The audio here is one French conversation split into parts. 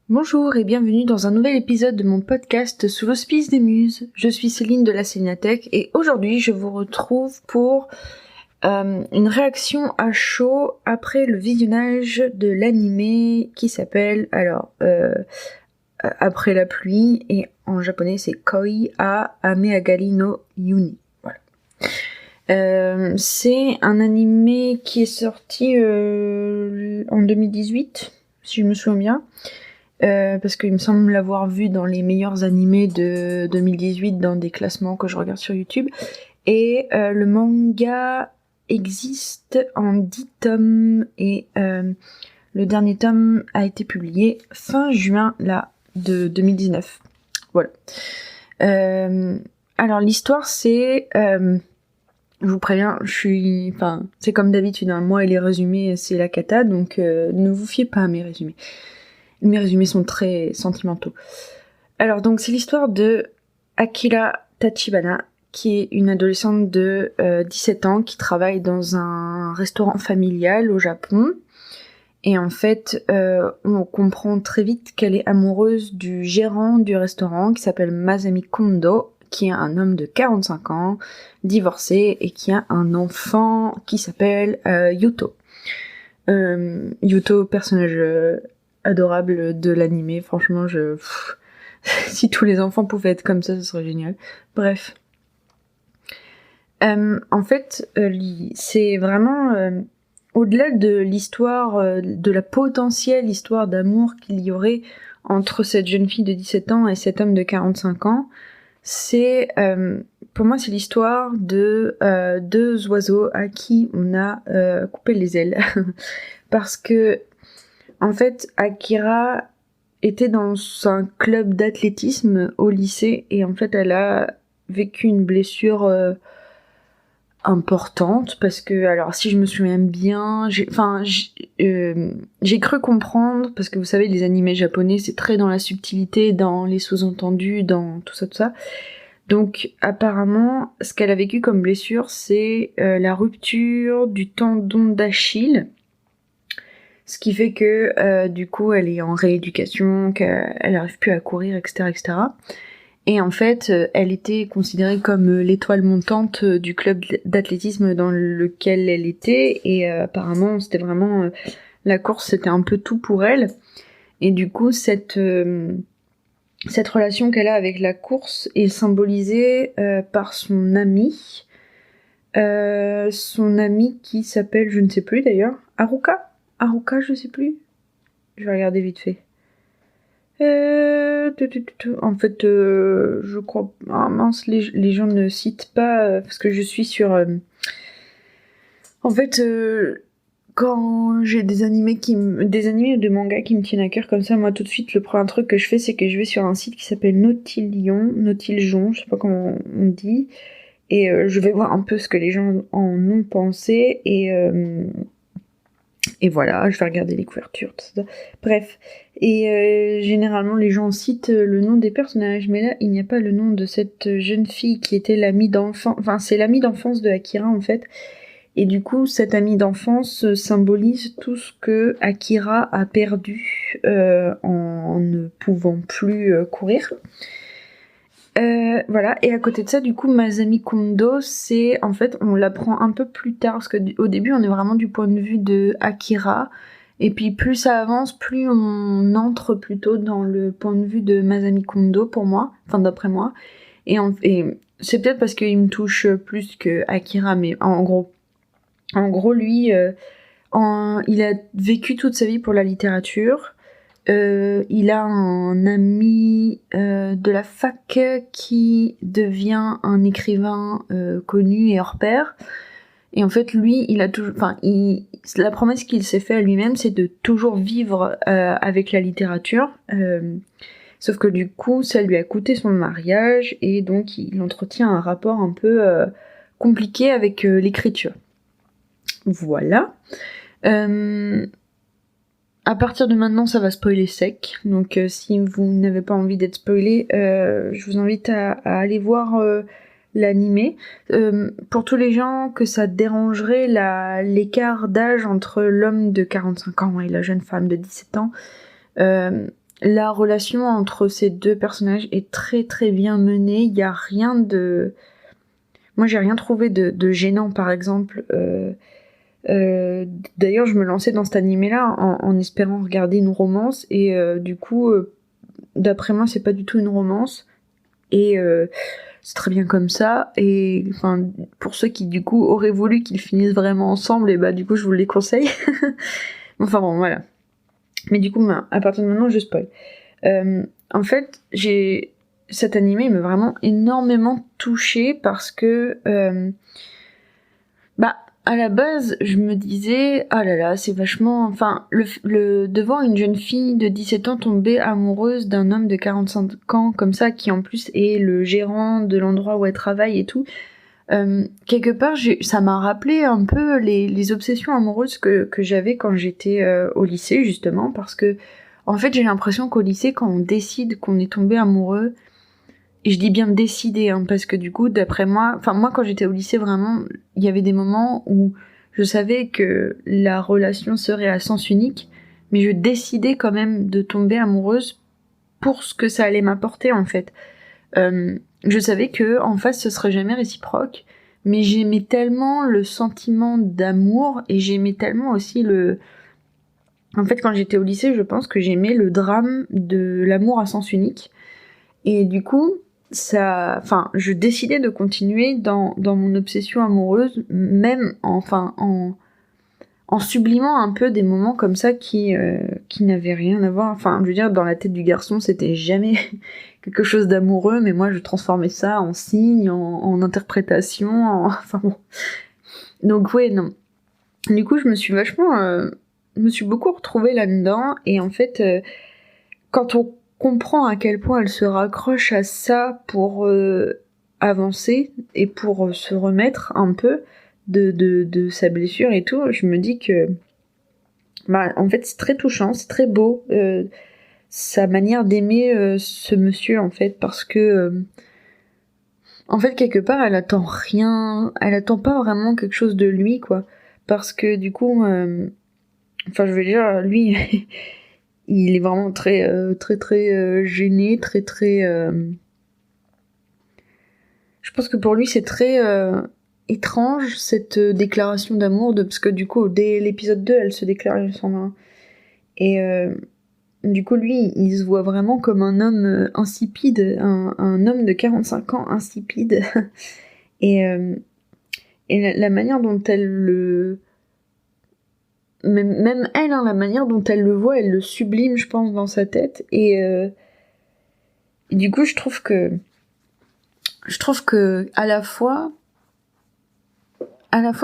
Bonjour et bienvenue dans un nouvel épisode de mon podcast Sous l'auspice des muses. Je suis Céline de la Célinathèque et aujourd'hui je vous retrouve pour une réaction à chaud après le visionnage de l'animé qui s'appelle Après la pluie, et en japonais c'est Koi a Ameagali no Yuni. Voilà. C'est un animé qui est sorti en 2018, si je me souviens bien. Parce qu'il me semble l'avoir vu dans les meilleurs animés de 2018 dans des classements que je regarde sur YouTube. Et le manga existe en 10 tomes et le dernier tome a été publié fin juin là de 2019. Voilà. Alors l'histoire c'est... je vous préviens, c'est comme d'habitude, hein, moi et les résumés c'est la cata, donc ne vous fiez pas à mes résumés. Mes résumés sont très sentimentaux. Alors donc c'est l'histoire de Akira Tachibana, qui est une adolescente de 17 ans qui travaille dans un restaurant familial au Japon. Et en fait, on comprend très vite qu'elle est amoureuse du gérant du restaurant qui s'appelle Masami Kondo, qui est un homme de 45 ans, divorcé et qui a un enfant qui s'appelle Yuto. Yuto, personnage adorable de l'animé, franchement si tous les enfants pouvaient être comme ça, ce serait génial. Bref. En fait, c'est vraiment au-delà de l'histoire, de la potentielle histoire d'amour qu'il y aurait entre cette jeune fille de 17 ans et cet homme de 45 ans, c'est, pour moi, c'est l'histoire de deux oiseaux à qui on a coupé les ailes. Parce que en fait, Akira était dans un club d'athlétisme au lycée et en fait, elle a vécu une blessure importante parce que, alors si je me souviens bien, j'ai cru comprendre, parce que vous savez, les animés japonais, c'est très dans la subtilité, dans les sous-entendus, dans tout ça. Donc apparemment, ce qu'elle a vécu comme blessure, c'est la rupture du tendon d'Achille. Ce qui fait que du coup elle est en rééducation, qu'elle n'arrive plus à courir, etc., etc. Et en fait, elle était considérée comme l'étoile montante du club d'athlétisme dans lequel elle était. Et apparemment, c'était vraiment... la course, c'était un peu tout pour elle. Et du coup, cette relation qu'elle a avec la course est symbolisée par son amie. Son amie qui s'appelle, je ne sais plus d'ailleurs, Haruka, je sais plus. Je vais regarder vite fait. En fait, je crois... Ah mince, les gens ne citent pas, parce que je suis sur... En fait, quand j'ai des animés ou des mangas qui me tiennent à cœur comme ça, moi tout de suite, le premier truc que je fais, c'est que je vais sur un site qui s'appelle Nautilion, je sais pas comment on dit, et je vais voir un peu ce que les gens en ont pensé, et voilà, je vais regarder les couvertures, tout ça. Bref. Et généralement, les gens citent le nom des personnages, mais là, il n'y a pas le nom de cette jeune fille qui était l'amie d'enfance. Enfin, c'est l'amie d'enfance de Akira, en fait. Et du coup, cette amie d'enfance symbolise tout ce que Akira a perdu en ne pouvant plus courir. Voilà, et à côté de ça, du coup, Masami Kondo, c'est, en fait, on l'apprend un peu plus tard, parce qu'au début, on est vraiment du point de vue de Akira, et puis plus ça avance, plus on entre plutôt dans le point de vue de Masami Kondo, pour moi, enfin d'après moi, et c'est peut-être parce qu'il me touche plus que Akira, mais en gros, lui, il a vécu toute sa vie pour la littérature. Il a un ami de la fac qui devient un écrivain connu et hors pair. Et en fait, lui, il a toujours, la promesse qu'il s'est fait à lui-même, c'est de toujours vivre avec la littérature. Sauf que du coup, ça lui a coûté son mariage et donc il entretient un rapport un peu compliqué avec l'écriture. Voilà. À partir de maintenant, ça va spoiler sec. Donc, si vous n'avez pas envie d'être spoilé, je vous invite à aller voir l'animé. Pour tous les gens que ça dérangerait l'écart d'âge entre l'homme de 45 ans et la jeune femme de 17 ans, la relation entre ces deux personnages est très très bien menée. Il y a rien de... Moi, j'ai rien trouvé de gênant, par exemple. D'ailleurs, je me lançais dans cet animé-là en espérant regarder une romance, et du coup, d'après moi, c'est pas du tout une romance. Et c'est très bien comme ça. Et enfin, pour ceux qui du coup auraient voulu qu'ils finissent vraiment ensemble, et bah du coup, je vous les conseille. Enfin bon, voilà. Mais du coup, à partir de maintenant, je spoil. En fait, cet animé m'a vraiment énormément touchée parce que à la base, je me disais, ah là là, c'est vachement... Enfin, devant une jeune fille de 17 ans tomber amoureuse d'un homme de 45 ans, comme ça, qui en plus est le gérant de l'endroit où elle travaille et tout, quelque part, ça m'a rappelé un peu les obsessions amoureuses que j'avais quand j'étais au lycée, justement, parce que, en fait, j'ai l'impression qu'au lycée, quand on décide qu'on est tombé amoureux, et je dis bien décider, hein, parce que du coup, d'après moi, enfin moi quand j'étais au lycée, vraiment, il y avait des moments où je savais que la relation serait à sens unique, mais je décidais quand même de tomber amoureuse pour ce que ça allait m'apporter en fait. Je savais que en face ce serait jamais réciproque, mais j'aimais tellement le sentiment d'amour et j'aimais tellement aussi le... En fait, quand j'étais au lycée, je pense que j'aimais le drame de l'amour à sens unique. Et du coup, je décidais de continuer dans mon obsession amoureuse, même en sublimant un peu des moments comme ça qui n'avaient rien à voir. Enfin, je veux dire, dans la tête du garçon, c'était jamais quelque chose d'amoureux, mais moi, je transformais ça en signe, en interprétation, enfin bon. Donc ouais, non. Du coup, je me suis beaucoup retrouvée là-dedans, et en fait, quand on comprend à quel point elle se raccroche à ça pour avancer et pour se remettre un peu de sa blessure et tout, je me dis que en fait c'est très touchant, c'est très beau sa manière d'aimer ce monsieur en fait, parce que en fait quelque part elle attend pas vraiment quelque chose de lui quoi, parce que du coup je veux dire lui il est vraiment très gêné, je pense que pour lui c'est très étrange cette déclaration d'amour, parce que du coup dès l'épisode 2 elle se déclare, il me semble, hein. Et du coup lui il se voit vraiment comme un homme insipide, un homme de 45 ans insipide. et la manière dont elle le... Même elle, hein, la manière dont elle le voit, elle le sublime, je pense, dans sa tête. Et du coup, je trouve que à la fois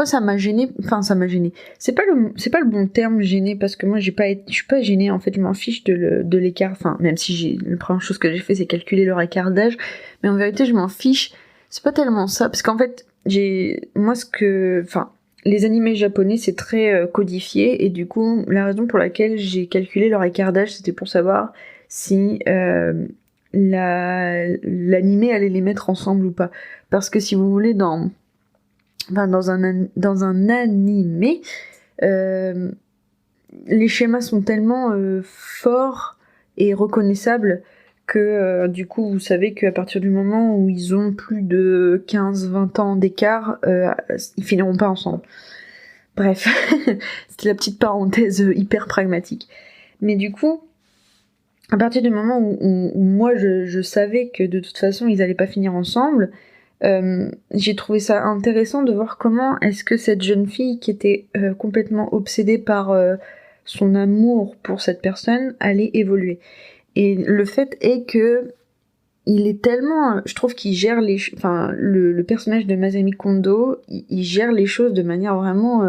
ça m'a gêné. Enfin, ça m'a gêné. C'est pas le bon terme, gêné, parce que moi je suis pas gênée. En fait, je m'en fiche de l'écart. Enfin, même si la première chose que j'ai fait, c'est calculer leur écart d'âge. Mais en vérité, je m'en fiche. C'est pas tellement ça, parce qu'en fait, les animés japonais, c'est très codifié, et du coup, la raison pour laquelle j'ai calculé leur écart d'âge, c'était pour savoir si l'animé allait les mettre ensemble ou pas. Parce que si vous voulez, dans un animé, les schémas sont tellement forts et reconnaissables que du coup vous savez qu'à partir du moment où ils ont plus de 15-20 ans d'écart, ils finiront pas ensemble. Bref, c'était la petite parenthèse hyper pragmatique. Mais du coup, à partir du moment où moi je savais que de toute façon ils allaient pas finir ensemble, j'ai trouvé ça intéressant de voir comment est-ce que cette jeune fille qui était complètement obsédée par son amour pour cette personne allait évoluer. Et le fait est que il est tellement, je trouve qu'il gère le personnage de Masami Kondo, il gère les choses de manière vraiment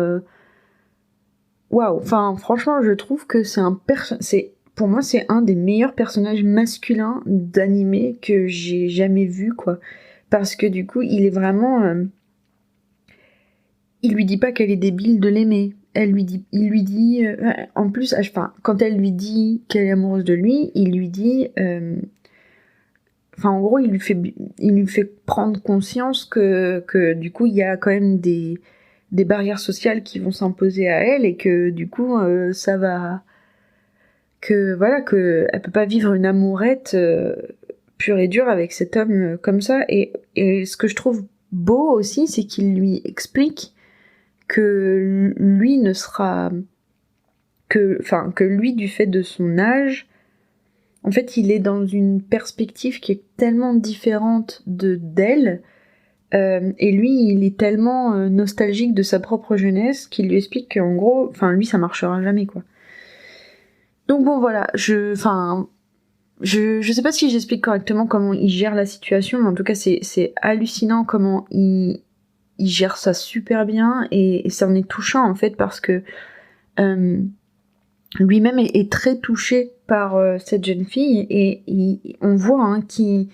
waouh. Enfin, franchement, je trouve que pour moi, c'est un des meilleurs personnages masculins d'animé que j'ai jamais vu, quoi. Parce que du coup, il est vraiment... il lui dit pas qu'elle est débile de l'aimer. Il lui dit... en plus, quand elle lui dit qu'elle est amoureuse de lui, il lui dit... en gros, il lui fait prendre conscience que du coup, il y a quand même des barrières sociales qui vont s'imposer à elle, et que du coup, ça va que voilà, que elle peut pas vivre une amourette pure et dure avec cet homme comme ça. Et ce que je trouve beau aussi, c'est qu'il lui explique que lui ne sera que lui, du fait de son âge, en fait, il est dans une perspective qui est tellement différente d'elle, et lui, il est tellement nostalgique de sa propre jeunesse qu'il lui explique qu'en gros, enfin, lui, ça marchera jamais, quoi. Donc bon, voilà, je sais pas si j'explique correctement comment il gère la situation, mais en tout cas, c'est hallucinant comment il gère ça super bien, et ça en est touchant, en fait, parce que lui-même est très touché par cette jeune fille, et on voit hein, qu'il...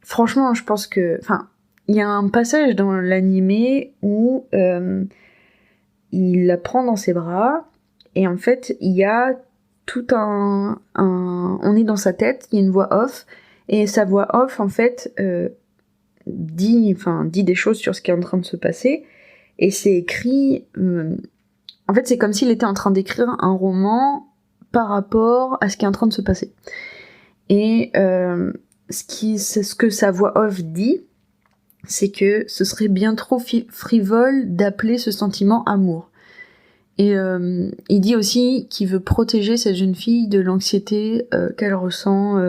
Franchement, je pense que... Enfin, il y a un passage dans l'animé où il la prend dans ses bras, et en fait, il y a tout un... On est dans sa tête, il y a une voix off, et sa voix off, en fait, dit des choses sur ce qui est en train de se passer, et c'est écrit... En fait, c'est comme s'il était en train d'écrire un roman par rapport à ce qui est en train de se passer. Et ce que sa voix off dit, c'est que ce serait bien trop frivole d'appeler ce sentiment amour. Et il dit aussi qu'il veut protéger cette jeune fille de l'anxiété qu'elle ressent,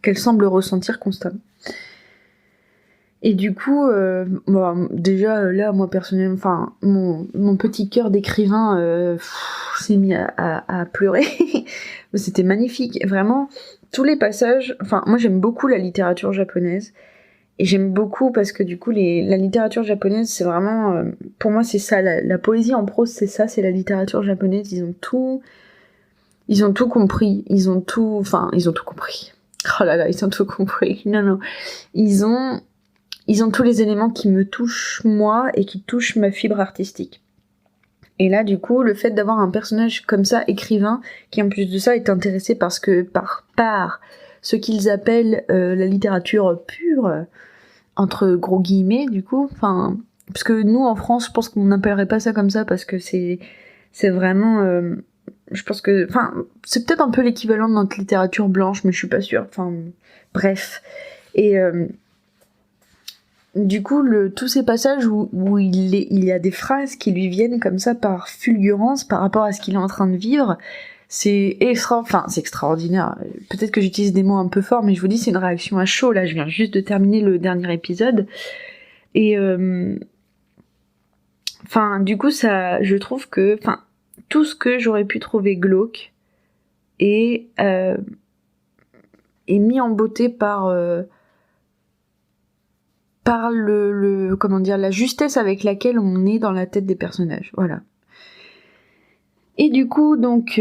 qu'elle semble ressentir constamment. Et du coup, déjà là, moi personnellement, enfin, mon petit cœur d'écrivain s'est mis à pleurer. C'était magnifique, vraiment. Tous les passages, enfin, moi j'aime beaucoup la littérature japonaise, et j'aime beaucoup parce que du coup, la littérature japonaise, c'est vraiment, pour moi, c'est ça, la poésie en prose, c'est ça, c'est la littérature japonaise. Ils ont tout compris, ils ont tout compris. Oh là là, ils ont tout compris. Non, ils ont tous les éléments qui me touchent moi et qui touchent ma fibre artistique. Et là, du coup, le fait d'avoir un personnage comme ça, écrivain, qui en plus de ça est intéressé par ce qu'ils appellent la littérature pure, entre gros guillemets, du coup, enfin, parce que nous en France, je pense qu'on n'appellerait pas ça comme ça parce que c'est vraiment, je pense que, enfin, c'est peut-être un peu l'équivalent de notre littérature blanche, mais je suis pas sûre. Enfin, bref. Et du coup, tous ces passages où il y a des phrases qui lui viennent comme ça par fulgurance par rapport à ce qu'il est en train de vivre, c'est extraordinaire. Peut-être que j'utilise des mots un peu forts, mais je vous dis, c'est une réaction à chaud. Là, je viens juste de terminer le dernier épisode. Et du coup, ça, je trouve que, tout ce que j'aurais pu trouver glauque est mis en beauté par la justesse avec laquelle on est dans la tête des personnages, voilà. Et du coup, donc,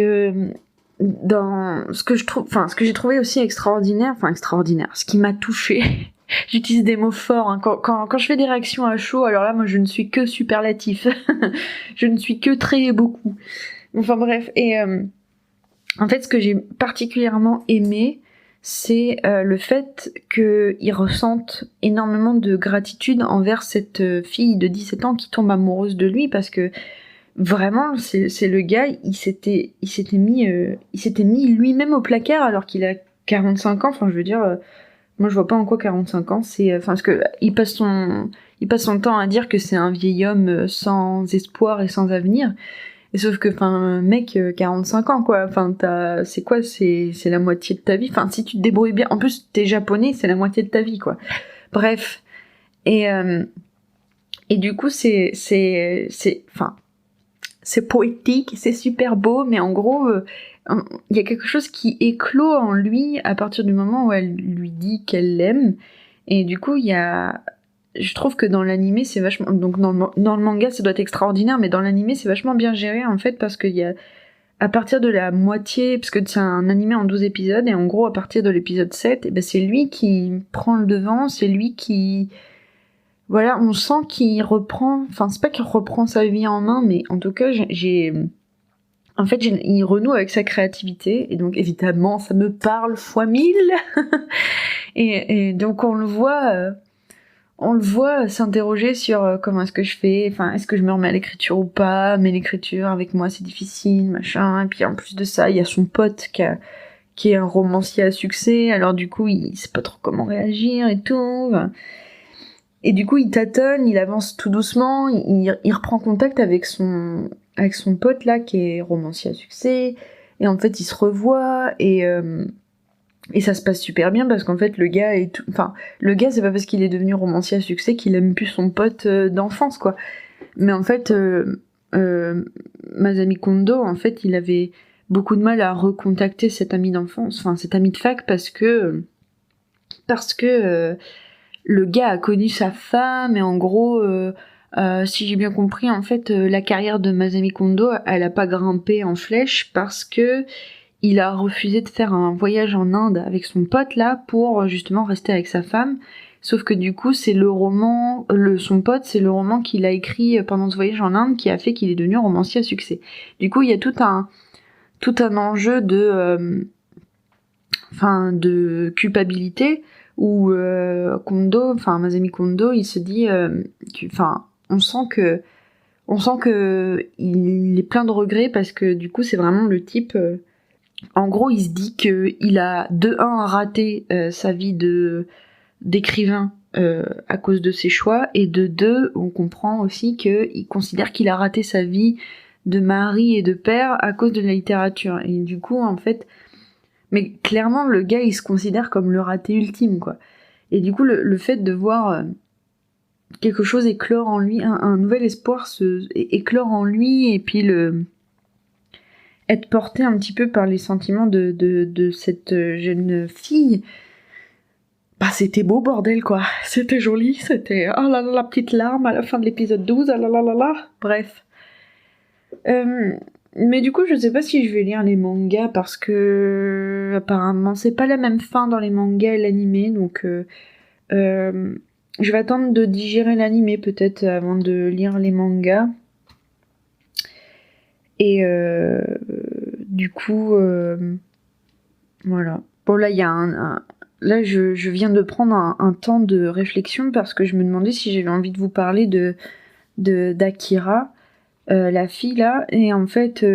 dans ce que j'ai trouvé aussi extraordinaire, ce qui m'a touchée, j'utilise des mots forts, hein, quand je fais des réactions à chaud, alors là, moi, je ne suis que superlatif, je ne suis que très et beaucoup. Enfin bref, et en fait, ce que j'ai particulièrement aimé, c'est le fait qu'il ressente énormément de gratitude envers cette fille de 17 ans qui tombe amoureuse de lui, parce que vraiment, c'est le gars, il s'était mis lui-même au placard alors qu'il a 45 ans. Enfin, je veux dire, moi je vois pas en quoi 45 ans, parce que il passe son temps à dire que c'est un vieil homme sans espoir et sans avenir. Et sauf que, mec, 45 ans, quoi. C'est quoi, c'est la moitié de ta vie. Enfin, si tu te débrouilles bien, en plus, t'es japonais, c'est la moitié de ta vie, quoi. Bref. Et du coup, c'est poétique, c'est super beau, mais en gros, il y a quelque chose qui éclot en lui à partir du moment où elle lui dit qu'elle l'aime. Et du coup, je trouve que dans l'animé, c'est vachement... Donc dans le manga, ça doit être extraordinaire, mais dans l'animé, c'est vachement bien géré, en fait, parce qu'il y a... À partir de la moitié... Parce que c'est un animé en 12 épisodes, et en gros, à partir de l'épisode 7, c'est lui qui prend le devant, c'est lui qui... Voilà, on sent qu'il reprend... Enfin, c'est pas qu'il reprend sa vie en main, mais en tout cas, il renoue avec sa créativité, et donc, évidemment, ça me parle fois 1000. et donc, on le voit... on le voit s'interroger sur comment est-ce que je fais, enfin est-ce que je me remets à l'écriture ou pas, mais l'écriture avec moi c'est difficile, machin, et puis en plus de ça il y a son pote qui est un romancier à succès, alors du coup il sait pas trop comment réagir et tout, enfin. Et du coup il tâtonne, il avance tout doucement, il reprend contact avec son pote là qui est romancier à succès, et en fait ils se revoient, et ça se passe super bien parce qu'en fait le gars le gars c'est pas parce qu'il est devenu romancier à succès qu'il aime plus son pote d'enfance quoi. Mais en fait Masami Kondo en fait il avait beaucoup de mal à recontacter cet ami d'enfance, enfin cet ami de fac parce que le gars a connu sa femme et en gros si j'ai bien compris en fait la carrière de Masami Kondo elle a pas grimpé en flèche parce que il a refusé de faire un voyage en Inde avec son pote là pour justement rester avec sa femme. Sauf que du coup, c'est le roman, son pote, c'est le roman qu'il a écrit pendant ce voyage en Inde qui a fait qu'il est devenu romancier à succès. Du coup, il y a tout un enjeu de culpabilité où Masami Kondo, il se dit, on sent que il est plein de regrets parce que du coup, c'est vraiment le type. En gros, il se dit qu'il a de un raté sa vie d'écrivain à cause de ses choix, et de deux, on comprend aussi qu'il considère qu'il a raté sa vie de mari et de père à cause de la littérature. Et du coup, en fait, mais clairement, le gars, il se considère comme le raté ultime, quoi. Et du coup, le fait de voir quelque chose éclore en lui, un nouvel espoir éclore en lui, et puis être porté un petit peu par les sentiments de cette jeune fille, bah c'était beau bordel quoi, c'était joli, c'était oh là là la petite larme à la fin de l'épisode 12, ah là là là là, bref. Mais du coup je sais pas si je vais lire les mangas parce que apparemment c'est pas la même fin dans les mangas et l'animé, donc je vais attendre de digérer l'animé peut-être avant de lire les mangas. Et du coup, voilà. Bon, là, il y a là, je viens de prendre un temps de réflexion parce que je me demandais si j'avais envie de vous parler d'Akira, la fille là. Et en fait,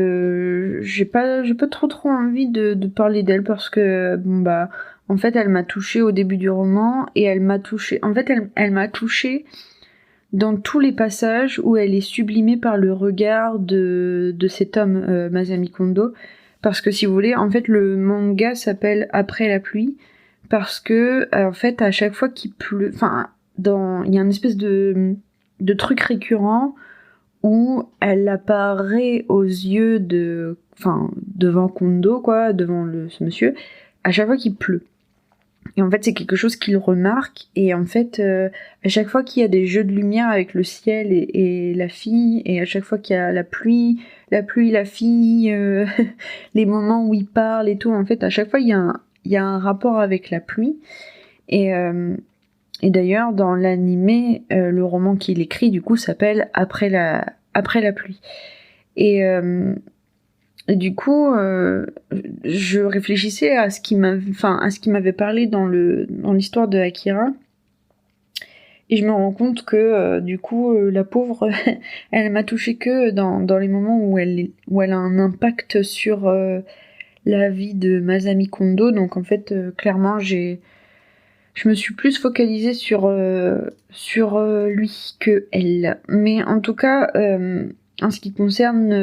j'ai pas trop envie de parler d'elle parce que, bon, bah, en fait, elle m'a touchée au début du roman et elle m'a touchée. En fait, elle m'a touchée dans tous les passages où elle est sublimée par le regard de cet homme, Masami Kondo. Parce que si vous voulez, en fait, le manga s'appelle Après la pluie, parce que, en fait, à chaque fois qu'il pleut, il y a une espèce de truc récurrent où elle apparaît aux yeux devant Kondo, quoi, devant ce monsieur, à chaque fois qu'il pleut. Et en fait, c'est quelque chose qu'il remarque. Et en fait, à chaque fois qu'il y a des jeux de lumière avec le ciel et la fille, et à chaque fois qu'il y a la pluie, la fille, les moments où il parle et tout, en fait, à chaque fois, il y a un rapport avec la pluie. Et d'ailleurs, dans l'animé, le roman qu'il écrit, du coup, s'appelle Après la pluie. Et du coup, je réfléchissais à ce qui m'avait parlé dans l'histoire de Akira, et je me rends compte que du coup, la pauvre, elle m'a touchée que dans les moments où elle a un impact sur la vie de Masami Kondo. Donc en fait, clairement, je me suis plus focalisée sur lui que elle. Mais en tout cas. En ce qui concerne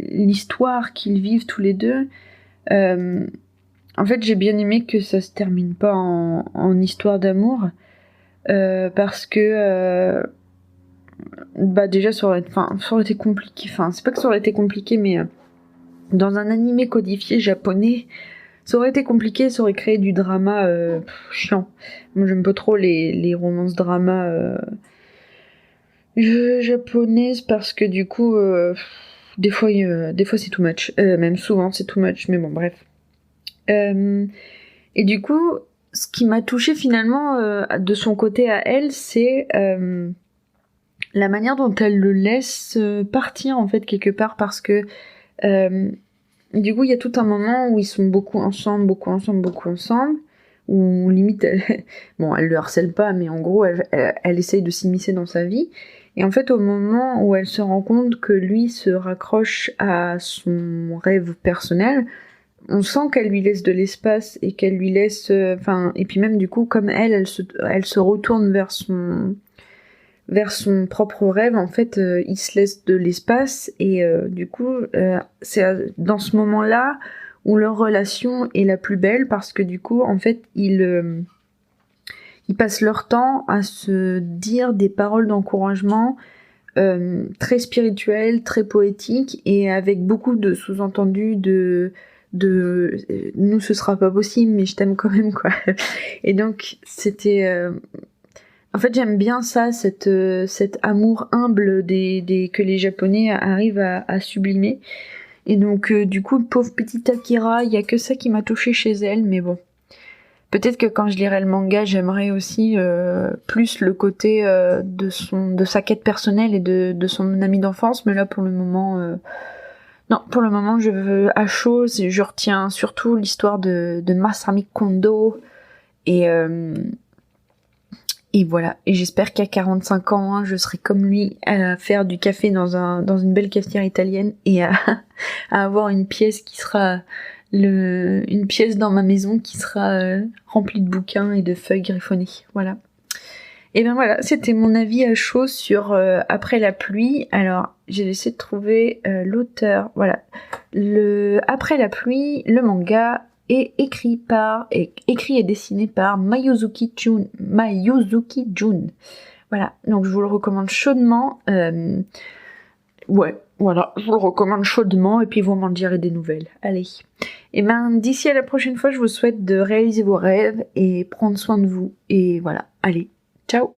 l'histoire qu'ils vivent tous les deux, en fait, j'ai bien aimé que ça se termine pas en histoire d'amour, parce que déjà ça aurait été compliqué. Enfin, c'est pas que ça aurait été compliqué, mais dans un animé codifié japonais, ça aurait été compliqué, ça aurait créé du drama chiant. Moi, j'aime pas trop les romances drama japonaise parce que du coup des fois c'est too much, même souvent c'est too much, mais bon bref. Et du coup ce qui m'a touchée finalement de son côté à elle, c'est la manière dont elle le laisse partir en fait quelque part, parce que du coup il y a tout un moment où ils sont beaucoup ensemble, Ou limite, bon, elle le harcèle pas, mais en gros, elle essaye de s'immiscer dans sa vie. Et en fait, au moment où elle se rend compte que lui se raccroche à son rêve personnel, on sent qu'elle lui laisse de l'espace et qu'elle lui laisse... et puis même du coup, comme elle se retourne vers son propre rêve, en fait, il se laisse de l'espace. Et du coup, c'est dans ce moment-là où leur relation est la plus belle, parce que du coup, en fait, ils passent leur temps à se dire des paroles d'encouragement très spirituelles, très poétiques, et avec beaucoup de sous-entendus de nous ce sera pas possible, mais je t'aime quand même, quoi. Et donc c'était en fait j'aime bien ça, cet amour humble que les Japonais arrivent à sublimer. Et donc du coup, pauvre petite Akira, il y a que ça qui m'a touchée chez elle, mais bon. Peut-être que quand je lirai le manga, j'aimerais aussi plus le côté de sa quête personnelle et de son ami d'enfance, mais là pour le moment, non, pour le moment je veux à chaud, je retiens surtout l'histoire de Masami Kondo, et voilà. Et j'espère qu'à 45 ans, hein, je serai comme lui à faire du café dans une belle cafetière italienne, et à avoir une pièce qui sera une pièce dans ma maison qui sera remplie de bouquins et de feuilles griffonnées. Voilà. Et bien voilà, c'était mon avis à chaud sur Après la pluie. Alors, j'ai essayé de trouver l'auteur. Voilà. Après la pluie, le manga est écrit et dessiné par Mayuzuki Jun. Voilà. Donc, je vous le recommande chaudement. Ouais, voilà, je vous le recommande chaudement, et puis vous m'en direz des nouvelles. Allez. Et ben, d'ici à la prochaine fois, je vous souhaite de réaliser vos rêves et prendre soin de vous. Et voilà, allez, ciao!